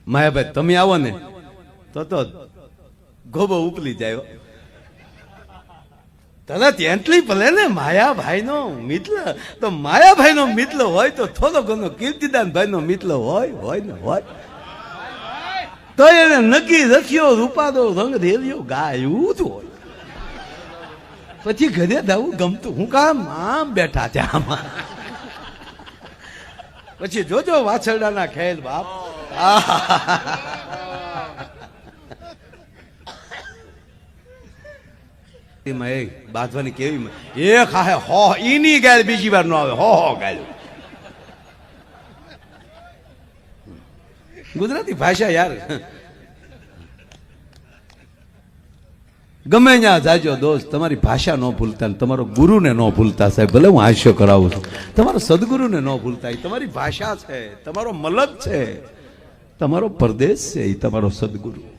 માયાભાઈ તમે આવો ને તો ગોબો ઉપલી જાય તરત એટલી ભલે ને માયાભાઈ નો મિત્ર તો માયાભાઈ નો મિત્ર હોય તો થોડો ઘણો કીર્તિદાન ભાઈ નો મિત્ર હોય ને હોય તો એને નક્કી રખ્યો રૂપાદો રંગ રેલિયો ગાયું જ હોય પછી ઘરે દાવું ગમતું હું કામ આમ બેઠા છે આમાં પછી જોજો વાછરડાના ખેલ બાપ બાંધવાની કેવી એક હા હો ઈની ગાય બીજી વાર ન આવે હો ગાય ગુજરાતી ભાષા યાર ગમે ત્યાં જાજો દોસ્ત તમારી ભાષા ન ભૂલતા તમારો ગુરુને ન ભૂલતા સાહેબ ભલે હું હાસ્ય કરાવું છું તમારો સદગુરુને ન ભૂલતા એ તમારી ભાષા છે તમારો મલક છે તમારો પરદેશ છે એ તમારો સદગુરુ